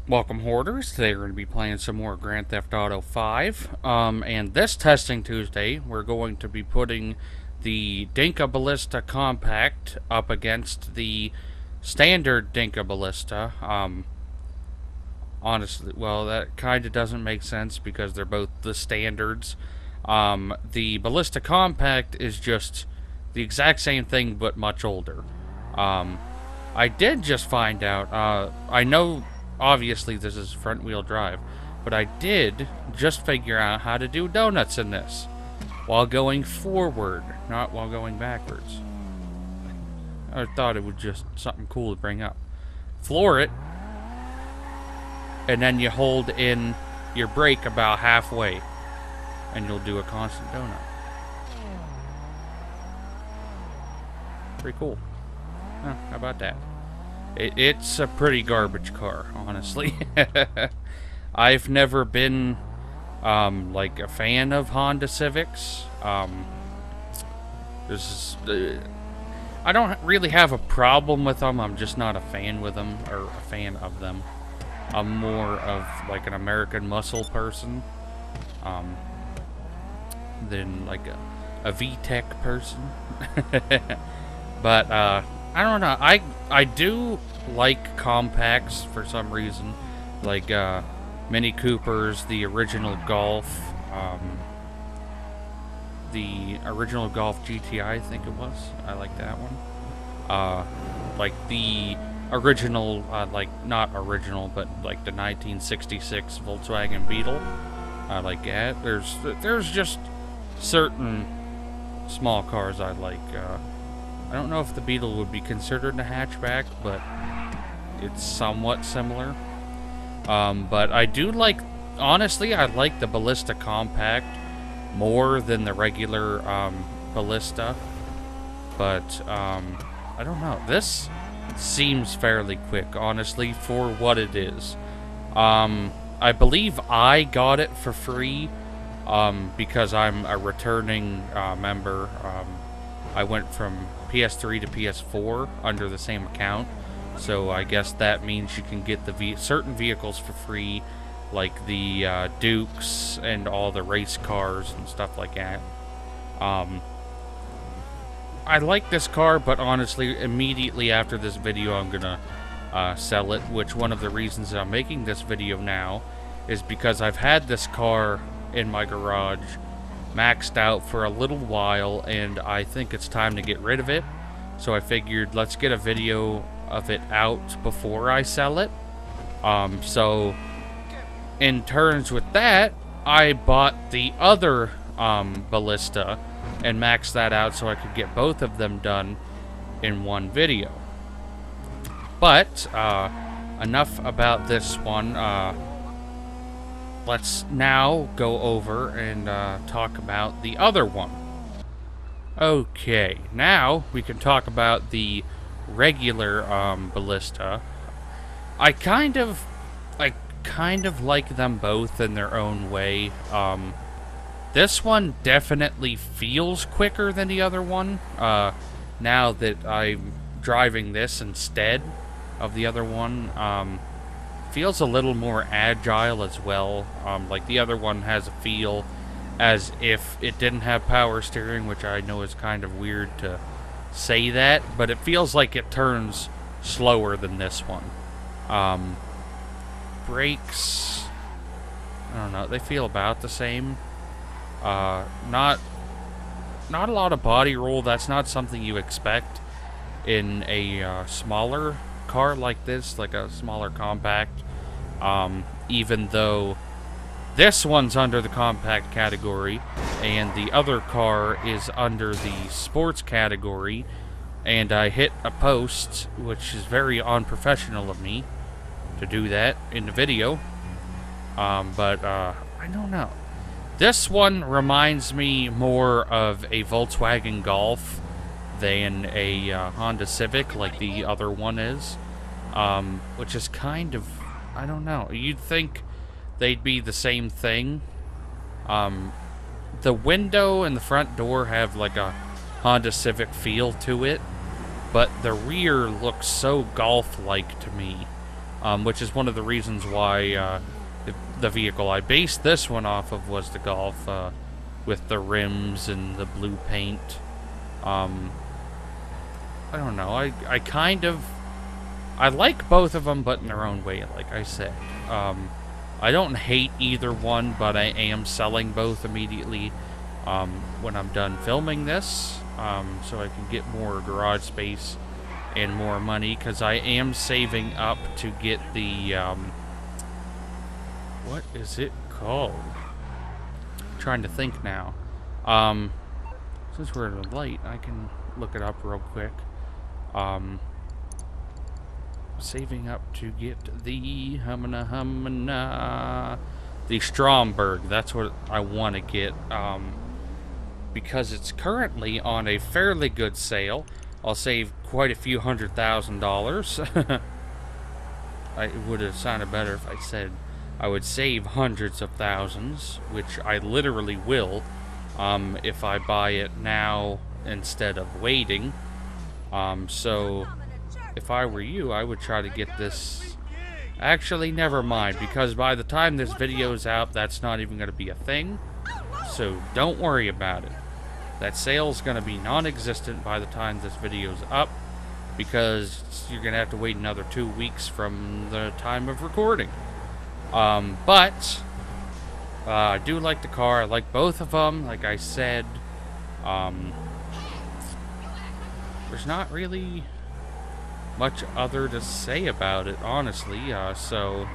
Welcome, Hoarders. Today we're going to be playing some more Grand Theft Auto 5. And this Testing Tuesday, we're going to be putting the Dinka Ballista Compact up against the standard Dinka Ballista. Honestly, well, that kind of doesn't make sense because they're both the standards. The Ballista Compact is just the exact same thing, but much older. I did just find out, I know... Obviously, this is front-wheel drive, but I did just figure out how to do donuts in this while going forward, not while going backwards. I thought it was just something cool to bring up. Floor it, and then you hold in your brake about halfway, and you'll do a constant donut. Pretty cool. Huh, how about that? It's a pretty garbage car, honestly. I've never been, like, a fan of Honda Civics. I don't really have a problem with them. I'm just not a fan with them, or a fan of them. I'm more of, like, an American muscle person, than, like, a VTEC person. But, I don't know. I do like compacts for some reason, like Mini Coopers, the original Golf, the original Golf GTI, I think it was. I like that one. Like the original, like not original, but like the 1966 Volkswagen Beetle. I like that. There's just certain small cars I like. I don't know if the Beetle would be considered a hatchback, but it's somewhat similar. But I do like, honestly, I like the Ballista Compact more than the regular Ballista. But I don't know. This seems fairly quick, honestly, for what it is. I believe I got it for free because I'm a returning member. I went from PS3 to PS4 under the same account, so I guess that means you can get the certain vehicles for free, like the Dukes and all the race cars and stuff like that. I like this car, but honestly, immediately after this video, I'm gonna sell it, which one of the reasons that I'm making this video now is because I've had this car in my garage maxed out for a little while, and I think it's time to get rid of it. So I figured let's get a video of it out before I sell it. So in terms with that, I bought the other Ballista and maxed that out so I could get both of them done in one video. But enough about this one. Let's now go over and talk about the other one. Okay, now we can talk about the regular Ballista. I kind of like them both in their own way. This one definitely feels quicker than the other one. Now that I'm driving this instead of the other one, feels a little more agile as well. Like the other one has a feel as if it didn't have power steering, which I know is kind of weird to say that, but it feels like it turns slower than this one. Brakes, I don't know, they feel about the same. Not a lot of body roll. That's not something you expect in a smaller car like this, like a smaller compact. Even though this one's under the compact category and the other car is under the sports category, and I hit a post, which is very unprofessional of me to do that in the video. But I don't know. This one reminds me more of a Volkswagen Golf than a Honda Civic like the other one is. which is kind of, I don't know. You'd think they'd be the same thing. The window and the front door have like a Honda Civic feel to it, but the rear looks so Golf-like to me, which is one of the reasons why the vehicle I based this one off of was the Golf, with the rims and the blue paint. I don't know. I like both of them, but in their own way, like I said. I don't hate either one, but I am selling both immediately when I'm done filming this, so I can get more garage space and more money, because I am saving up to get the, what is it called? I'm trying to think now. Since we're at a light, I can look it up real quick. Saving up to get the the Stromberg. That's what I want to get, because it's currently on a fairly good sale. I'll save quite a few $100,000. It would have sounded better if I said I would save hundreds of thousands, which I literally will, if I buy it now instead of waiting. So if I were you, I would try to get this. Actually, never mind, because by the time this video's out, that's not even going to be a thing. So don't worry about it. That sale's going to be non-existent by the time this video's up, because you're going to have to wait another 2 weeks from the time of recording. But I do like the car. I like both of them, like I said. There's not really much other to say about it, honestly. So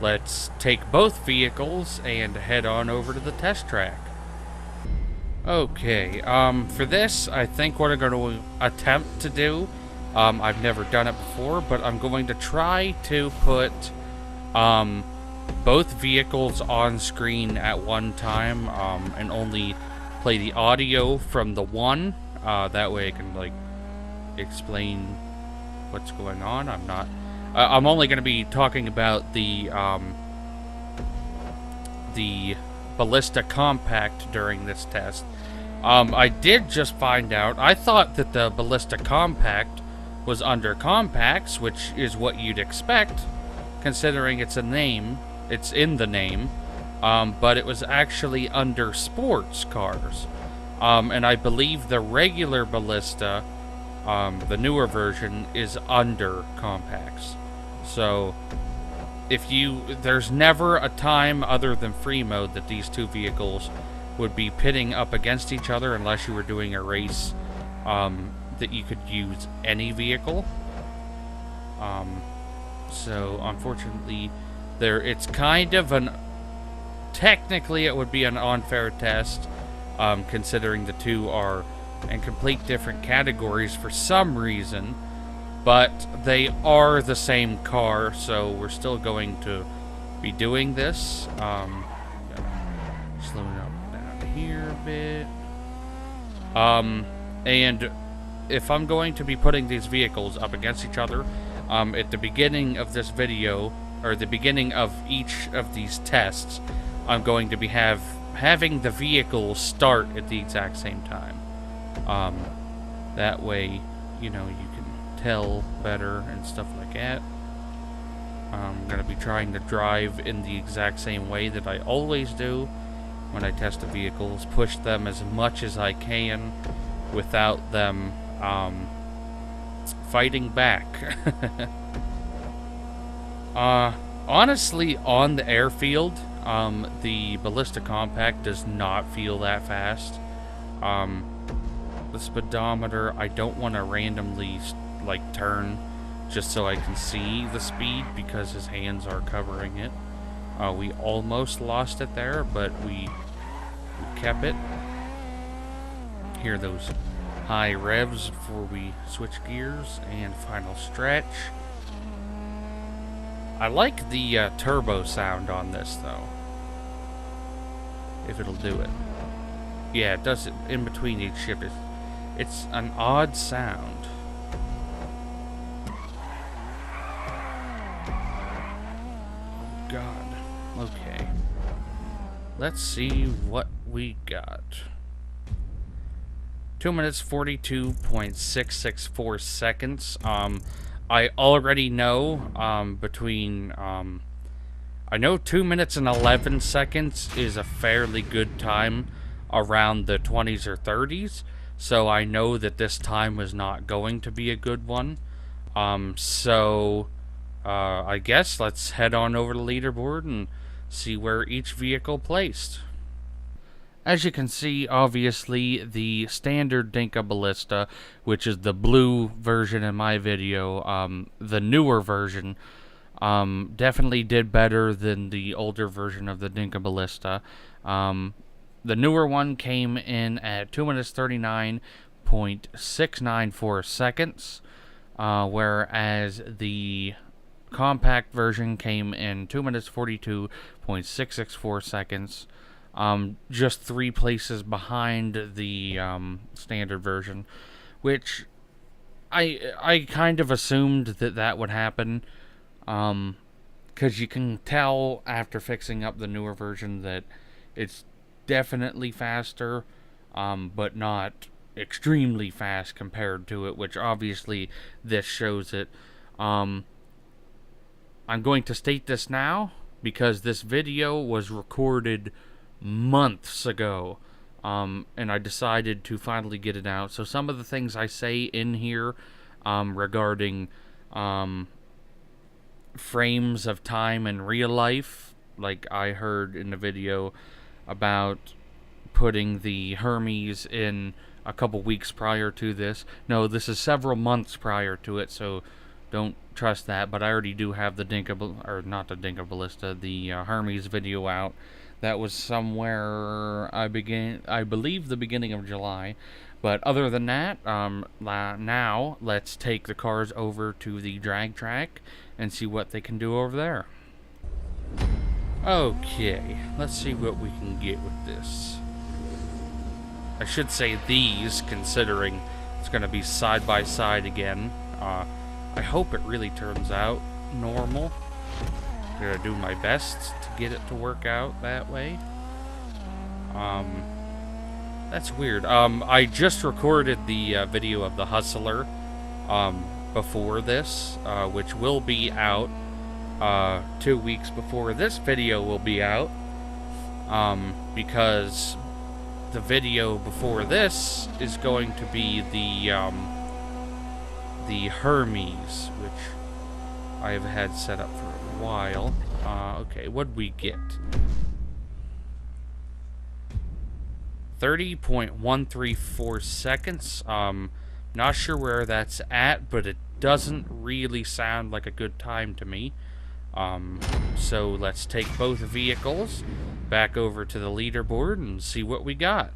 let's take both vehicles and head on over to the test track. Okay, for this, I think what I'm going to attempt to do, I've never done it before, but I'm going to try to put both vehicles on screen at one time, and only play the audio from the one. That way I can, like, explain what's going on. I'm only going to be talking about the Ballista Compact during this test. I did just find out, I thought that the Ballista Compact was under Compacts, which is what you'd expect, considering it's in the name, but it was actually under sports cars. And I believe the regular Ballista, the newer version, is under Compacts. So there's never a time other than free mode that these two vehicles would be pitting up against each other, unless you were doing a race that you could use any vehicle. So unfortunately, it's kind of technically it would be an unfair test, considering the two are in complete different categories for some reason, but they are the same car, so we're still going to be doing this. Slowing up down here a bit. And if I'm going to be putting these vehicles up against each other, at the beginning of this video, or the beginning of each of these tests, I'm going to be having the vehicles start at the exact same time. That way, you know, you can tell better and stuff like that. I'm going to be trying to drive in the exact same way that I always do when I test the vehicles, push them as much as I can without them fighting back. Honestly, on the airfield, the Ballista Compact does not feel that fast. The speedometer, I don't want to randomly, like, turn just so I can see the speed, because his hands are covering it. We almost lost it there, but we kept it. Hear those high revs before we switch gears, and final stretch. I like the turbo sound on this, though. If it'll do it. Yeah, it does it in between each shift. It's an odd sound. God. Okay. Let's see what we got. 2 minutes 42.664 seconds. I already know between I know 2 minutes and 11 seconds is a fairly good time around the 20s or 30s, so I know that this time was not going to be a good one. I guess let's head on over to the leaderboard and see where each vehicle placed. As you can see, obviously, the standard Dinka Ballista, which is the blue version in my video, the newer version, definitely did better than the older version of the Dinka Ballista. The newer one came in at 2 minutes 39.694 seconds, whereas the compact version came in 2 minutes 42.664 seconds. Just 3 places behind the standard version, which I kind of assumed that would happen, because you can tell after fixing up the newer version that it's definitely faster, but not extremely fast compared to it, which obviously this shows it. I'm going to state this now because this video was recorded months ago, and I decided to finally get it out. So some of the things I say in here regarding frames of time in real life, like I heard in the video about putting the Hermes in a couple weeks prior to this. No, this is several months prior to it, so don't trust that. But I already do have the the Hermes video out. That was somewhere I believe the beginning of July. But other than that, now let's take the cars over to the drag track and see what they can do over there. Okay, let's see what we can get with this. I should say these, considering it's going to be side by side again. I hope it really turns out normal. I'm going to do my best to get it to work out that way. That's weird. I just recorded the video of the Hustler before this, which will be out 2 weeks before this video will be out, because the video before this is going to be the Hermes, which I have had set up for a while. Okay, what'd we get? 30.134 seconds. Not sure where that's at, but it doesn't really sound like a good time to me. So let's take both vehicles back over to the leaderboard and see what we got.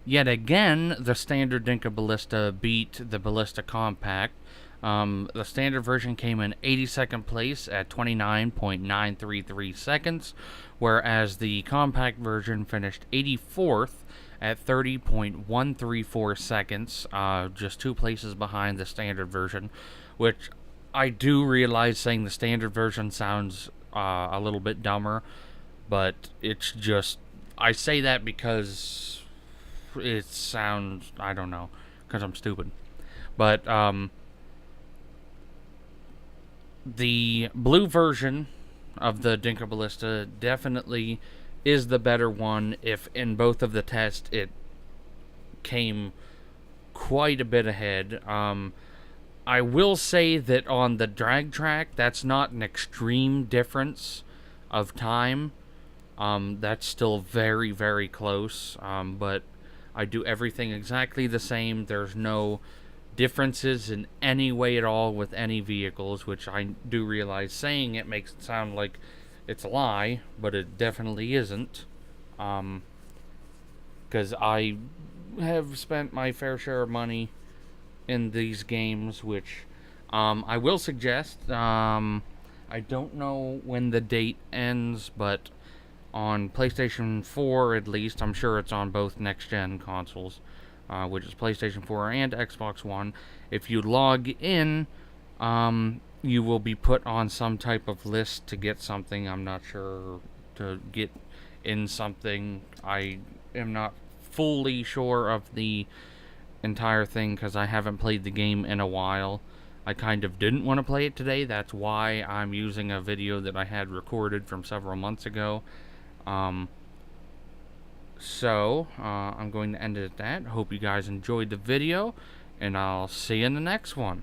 Yet again, the standard Dinka Ballista beat the Ballista Compact. The standard version came in 82nd place at 29.933 seconds, whereas the compact version finished 84th at 30.134 seconds, just 2 places behind the standard version, which I do realize saying the standard version sounds a little bit dumber, but it's just, I say that because it sounds, I don't know, because I'm stupid. But the blue version of the Dinka Ballista definitely is the better one. If in both of the tests it came quite a bit ahead. I will say that on the drag track, that's not an extreme difference of time. That's still very, very close. But I do everything exactly the same. There's no differences in any way at all with any vehicles, which I do realize saying it makes it sound like it's a lie, but it definitely isn't. Because I have spent my fair share of money in these games, which I will suggest. I don't know when the date ends, but on PlayStation 4 at least, I'm sure it's on both next-gen consoles, which is PlayStation 4 and Xbox One. If you log in you will be put on some type of list to get something. I'm not sure, to get in something. I am not fully sure of the entire thing because I haven't played the game in a while. I kind of didn't want to play it today. That's why I'm using a video that I had recorded from several months ago. I'm going to end it at that. Hope you guys enjoyed the video, and I'll see you in the next one.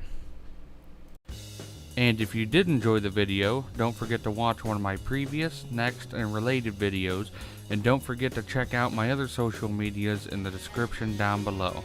And if you did enjoy the video, don't forget to watch one of my previous, next, and related videos, and don't forget to check out my other social medias in the description down below.